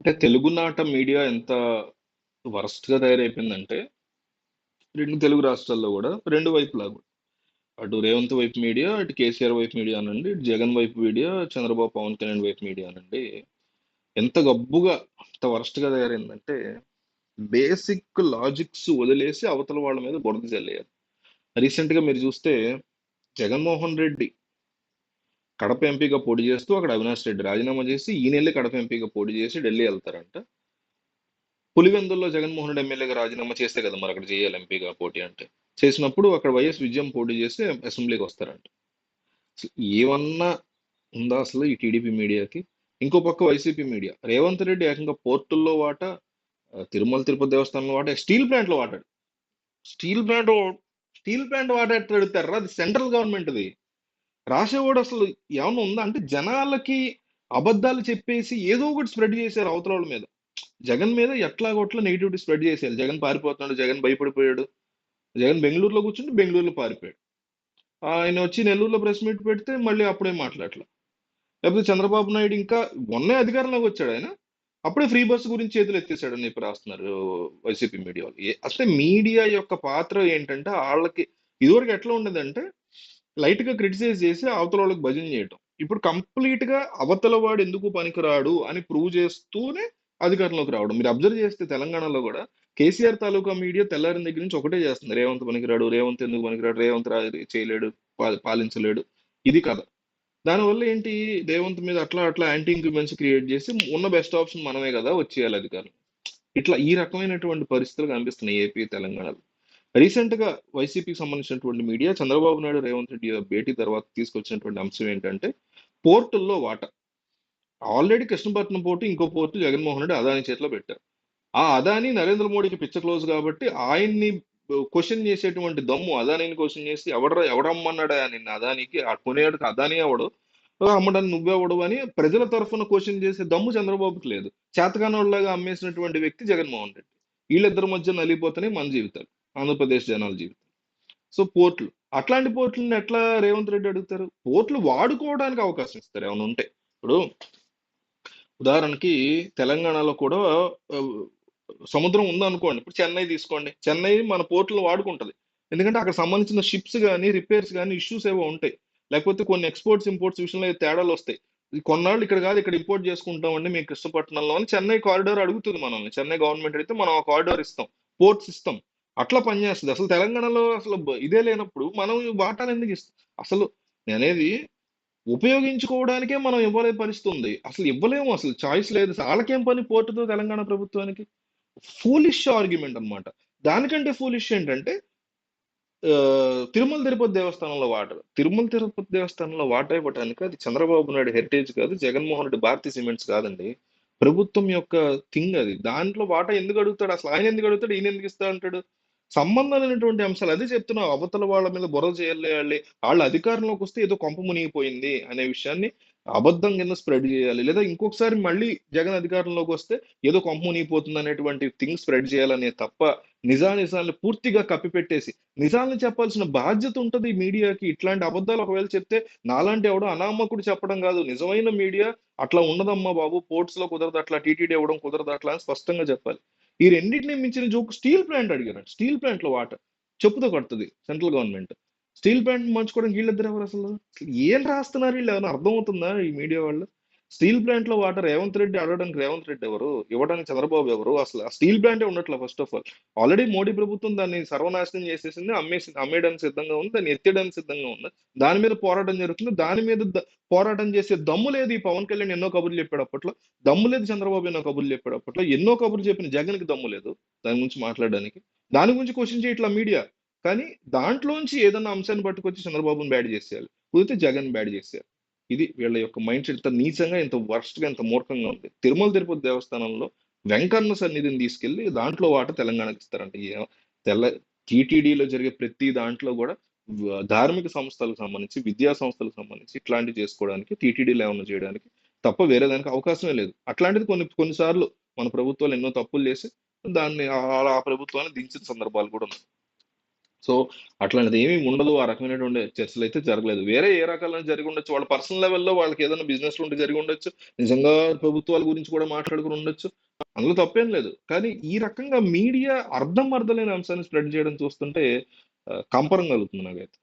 అంటే తెలుగునాట మీడియా ఎంత వరస్ట్‌గా తయారైపోయిందంటే, 2 తెలుగు రాష్ట్రాల్లో గూడా 2 వైపులా గూడా. అటు రేవంత్ వైపు మీడియా, అటు కేసీఆర్ వైపు మీడియా అనండి, ఇటు జగన్ వైపు మీడియా, చంద్రబాబు, పవన్ కళ్యాణ్ వైపు మీడియా అనండి. ఎంత గబ్బుగా, ఎంత వరస్ట్‌గా తయారైందంటే, బేసిక్ లాజిక్స్ వదిలేసి అవతల వాళ్ళ మీద బురద జల్లేయాలి. రీసెంట్‌గా మీరు చూస్తే జగన్మోహన్ రెడ్డి కడప ఎంపీగా పోటీ చేస్తూ అక్కడ అవినాష్ రెడ్డి రాజీనామా చేసి ఈయనెళ్ళి కడప ఎంపీగా పోటీ చేసి ఢిల్లీ వెళ్తారంట. పులివెందుల్లో జగన్మోహన్ రెడ్డి ఎమ్మెల్యేగా రాజీనామా చేస్తే కదా మరి అక్కడ చేయాలి ఎంపీగా పోటీ అంటే. చేసినప్పుడు అక్కడ వైఎస్ విజయం పోటీ చేసి అసెంబ్లీకి వస్తారంట. అసలు ఏమన్నా ఉందా అసలు ఈ టీడీపీ మీడియాకి? ఇంకో పక్క వైసీపీ మీడియా రేవంత్ రెడ్డి ఏకంగా పోర్టుల్లో వాటా, తిరుమల తిరుపతి దేవస్థానంలో వాటా, స్టీల్ ప్లాంట్లో వాటాడు. స్టీల్ ప్లాంట్ స్టీల్ ప్లాంట్ వాటా ఎట్లా అడుగుతారా? అది సెంట్రల్ గవర్నమెంట్ది. రాసేవాడు అసలు ఏమన్నా ఉందా అంటే, జనాలకి అబద్ధాలు చెప్పేసి ఏదో ఒకటి స్ప్రెడ్ చేశారు అవతల వాళ్ళ మీద. జగన్ మీద ఎట్లాగొట్లా నెగిటివిటీ స్ప్రెడ్ చేసేయాలి. జగన్ పారిపోతున్నాడు, జగన్ భయపడిపోయాడు, జగన్ బెంగళూరులో కూర్చుంటే బెంగళూరులో పారిపోయాడు. ఆయన వచ్చి నెల్లూరులో ప్రెస్ మీట్ పెడితే మళ్ళీ అప్పుడే మాట్లాడట్లా. లేకపోతే చంద్రబాబు నాయుడు ఇంకా మొన్నే అధికారంలోకి వచ్చాడు ఆయన, అప్పుడే ఫ్రీ బస్సు గురించి చేతులు ఎత్తేసాడు అని చెప్పి రాస్తున్నారు వైసీపీ మీడియా వాళ్ళు. అసలు మీడియా యొక్క పాత్ర ఏంటంటే, వాళ్ళకి ఇదివరకు ఎట్లా ఉండదంటే లైట్ గా క్రిటిసైజ్ చేసి అవతల వాళ్ళకి భజన చేయటం. ఇప్పుడు కంప్లీట్ గా అవతల వాడు ఎందుకు పనికిరాడు అని ప్రూవ్ చేస్తూనే అధికారంలోకి రావడం. మీరు అబ్జర్వ్ చేస్తే తెలంగాణలో కూడా కేసీఆర్ తాలూకా మీడియా తెల్లారిన దగ్గర నుంచి ఒకటే చేస్తుంది: రేవంత్ పనికిరాడు, రేవంత్ ఎందుకు పనికిరాడు, రేవంత్ చేయలేడు, పాలించలేడు. ఇది కథ. దానివల్ల ఏంటి, రేవంత్ మీద అట్లా అట్లా యాంటీ ఇంక్యుబెన్స్ క్రియేట్ చేసి ఉన్న బెస్ట్ ఆప్షన్ మనమే కదా వచ్చేయాలి అధికారం. ఇట్లా ఈ రకమైనటువంటి పరిస్థితులు కనిపిస్తున్నాయి ఏపీ, తెలంగాణలో. రీసెంట్ గా వైసీపీకి సంబంధించినటువంటి మీడియా చంద్రబాబు నాయుడు, రేవంత్ రెడ్డి భేటీ తర్వాత తీసుకొచ్చినటువంటి అంశం ఏంటంటే, పోర్టుల్లో వాటా. ఆల్రెడీ కృష్ణపట్నం పోర్టు, ఇంకో పోర్టు జగన్మోహన్ రెడ్డి అదాని చేతిలో పెట్టారు. ఆ అదాని నరేంద్ర మోడీకి పిచ్చ క్లోజ్ కాబట్టి ఆయన్ని క్వశ్చన్ చేసేటువంటి దమ్ము, అదానిని క్వశ్చన్ చేసి ఎవడమ్మన్నాడా నిన్న అదానికి, ఆ కొనేవాడికి అదాని ఎవడు, అమ్మడానికి నువ్వెవడు అని ప్రజల తరఫున క్వశ్చన్ చేసే దమ్ము చంద్రబాబుకి లేదు. చేతకానోళ్ళగా అమ్మేసినటువంటి వ్యక్తి జగన్మోహన్ రెడ్డి. వీళ్ళిద్దరి మధ్య నలిగిపోతేనే మన జీవితాలు, ఆంధ్రప్రదేశ్ జనాల జీవితం. సో పోర్ట్లు, అట్లాంటి పోర్ట్లను ఎట్లా రేవంత్ రెడ్డి అడుగుతారు? పోర్ట్లు వాడుకోవడానికి అవకాశం ఇస్తారు ఏమైనా ఉంటే. ఇప్పుడు ఉదాహరణకి తెలంగాణలో కూడా ఆ, సముద్రం ఉందనుకోండి. ఇప్పుడు చెన్నై తీసుకోండి, చెన్నై మన పోర్టులు వాడుకుంటది. ఎందుకంటే అక్కడ సంబంధించిన షిప్స్ కానీ, రిపేర్స్ కానీ, ఇష్యూస్ ఏవో ఉంటాయి. లేకపోతే కొన్ని ఎక్స్పోర్ట్స్ ఇంపోర్ట్స్ విషయంలో తేడాలు వస్తాయి. ఇది కొన్నాళ్ళు ఇక్కడ కాదు ఇక్కడ ఇంపోర్ట్ చేసుకుంటామండి మీ కృష్ణపట్నంలో అని చెన్నై కారిడార్ అడుగుతుంది మనల్ని. చెన్నై గవర్నమెంట్ అయితే మనం ఆ కారిడార్ ఇస్తాం, పోర్ట్స్ ఇస్తాం. అట్లా పనిచేస్తుంది. అసలు తెలంగాణలో అసలు ఇదే లేనప్పుడు మనం ఈ వాటాలు ఎందుకు ఇస్తాం అసలు? నేనేది ఉపయోగించుకోవడానికే మనం ఇవ్వలే పరిస్థితి ఉంది. అసలు ఇవ్వలేము, అసలు చాయిస్ లేదు. అసలు వాళ్ళకేం పని పోర్టుతో తెలంగాణ ప్రభుత్వానికి? ఫూలిష్ ఆర్గ్యుమెంట్ అన్నమాట. దానికంటే ఫూలిష్ ఏంటంటే, తిరుమల తిరుపతి దేవస్థానంలో వాటర్, తిరుమల తిరుపతి దేవస్థానంలో వాటర్ ఇవ్వటానికి అది చంద్రబాబు నాయుడు హెరిటేజ్ కాదు, జగన్మోహన్ రెడ్డి భారతీయ సిమెంట్స్ కాదండి. ప్రభుత్వం యొక్క థింగ్ అది. దాంట్లో వాటా ఎందుకు అడుగుతాడు అసలు? ఆయన ఎందుకు అడుగుతాడు, ఈయన ఎందుకు ఇస్తా అంటాడు? సంబంధం లేనటువంటి అంశాలు. అదే చెప్తున్నా, అవతల వాళ్ళ మీద బురద చేయాలి, వాళ్ళ అధికారంలోకి వస్తే ఏదో కొంప మునిగిపోయింది అనే విషయాన్ని అబద్ధం కింద స్ప్రెడ్ చేయాలి. లేదా ఇంకొకసారి మళ్ళీ జగన్ అధికారంలోకి వస్తే ఏదో కొంప మునిగిపోతుంది అనేటువంటి థింగ్ స్ప్రెడ్ చేయాలనే తప్ప, నిజానిజాలను పూర్తిగా కప్పిపెట్టేసి, నిజాలను చెప్పాల్సిన బాధ్యత ఉంటది ఈ మీడియాకి. ఇట్లాంటి అబద్ధాలు ఒకవేళ చెప్తే నాలాంటి ఎవడో అనామకుడు చెప్పడం కాదు, నిజమైన మీడియా అట్లా ఉండదమ్మా బాబు, పోర్ట్స్ లో కుదరదు అట్లా, టీటీడీ ఇవ్వడం కుదరదు అట్లా అని స్పష్టంగా చెప్పాలి. ఈ రెండింటిని మించిన జోక్ స్టీల్ ప్లాంట్ అడిగారు. స్టీల్ ప్లాంట్ లో వాటర్ చెప్పుతో కడుతుంది సెంట్రల్ గవర్నమెంట్. స్టీల్ ప్లాంట్ మంచుకోవడానికి వీళ్ళిద్దరు ఎవరు అసలు? అసలు ఏం రాస్తున్నారు వీళ్ళు? ఏమైనా అర్థమవుతుందా ఈ మీడియా వాళ్ళు? స్టీల్ ప్లాంట్ లో వాటర్ రేవంత్ రెడ్డి అడగడానికి రేవంత్ రెడ్డి ఎవరు, ఇవ్వడానికి చంద్రబాబు ఎవరు? అసలు ఆ స్టీల్ ప్లాంటే ఉండట్లే first of all. Already Modi ప్రభుత్వం దాన్ని సర్వనాశనం చేసేసింది, అమ్మేయడానికి సిద్ధంగా ఉంది, దాన్ని ఎత్తేయడానికి సిద్ధంగా ఉంది. దాని మీద పోరాటం జరుగుతుంది. దాని మీద పోరాటం చేసే దమ్ము లేదు ఈ పవన్ కళ్యాణ్. ఎన్నో కబుర్లు చెప్పాడు అప్పట్లో. దమ్ము లేదు చంద్రబాబు, ఎన్నో కబుర్లు చెప్పాడు అప్పట్లో. ఎన్నో కబుర్లు చెప్పిన జగన్కి దమ్ము లేదు దాని గురించి మాట్లాడడానికి. దాని గురించి క్వశ్చన్ చేయట్లా మీడియా. కానీ దాంట్లోంచి ఏదన్నా అంశాన్ని పట్టుకొచ్చి చంద్రబాబుని బ్యాడ్ చేసేయాలి, కుదిరితే జగన్ బ్యాడ్ చేసేయాలి. ఇది వీళ్ళ యొక్క మైండ్ సెట్. ఇంత నీచంగా, ఇంత వర్స్ట్ గా, ఇంత మూర్ఖంగా ఉంది. తిరుమల తిరుపతి దేవస్థానంలో వెంకన్న సన్నిధిని తీసుకెళ్లి దాంట్లో వాట తెలంగాణకి ఇస్తారంట. తెల్ల టీటీడీలో జరిగే ప్రతి దాంట్లో కూడా ధార్మిక సంస్థలకు సంబంధించి, విద్యా సంస్థలకు సంబంధించి ఇట్లాంటివి చేసుకోవడానికి, టీటీడీలో ఏమన్నా చేయడానికి తప్ప వేరే దానికి అవకాశమే లేదు. అట్లాంటిది కొన్నిసార్లు మన ప్రభుత్వాలు ఎన్నో తప్పులు చేసి దాన్ని ఆ ప్రభుత్వాన్ని దించిన సందర్భాలు కూడా ఉన్నాయి. సో, అట్లాంటిది ఏమి ఉండదు. ఆ రకమైనటువంటి చర్చలైతే జరగలేదు. వేరే ఏ రకాలైన జరిగి ఉండొచ్చు. వాళ్ళ పర్సనల్ లెవెల్‌లో వాళ్ళకేదైనా బిజినెస్‌లుంటే జరిగి ఉండొచ్చు. నిజంగా ప్రభుత్వాల గురించి కూడా మాట్లాడుకొని ఉండొచ్చు. అందులో తప్పేం లేదు. కానీ ఈ రకంగా మీడియా అర్థం పర్థం లేని అంశాన్ని స్ప్రెడ్ చేయడం చూస్తుంటే కంపరం కలుగుతుంది నాకైతే.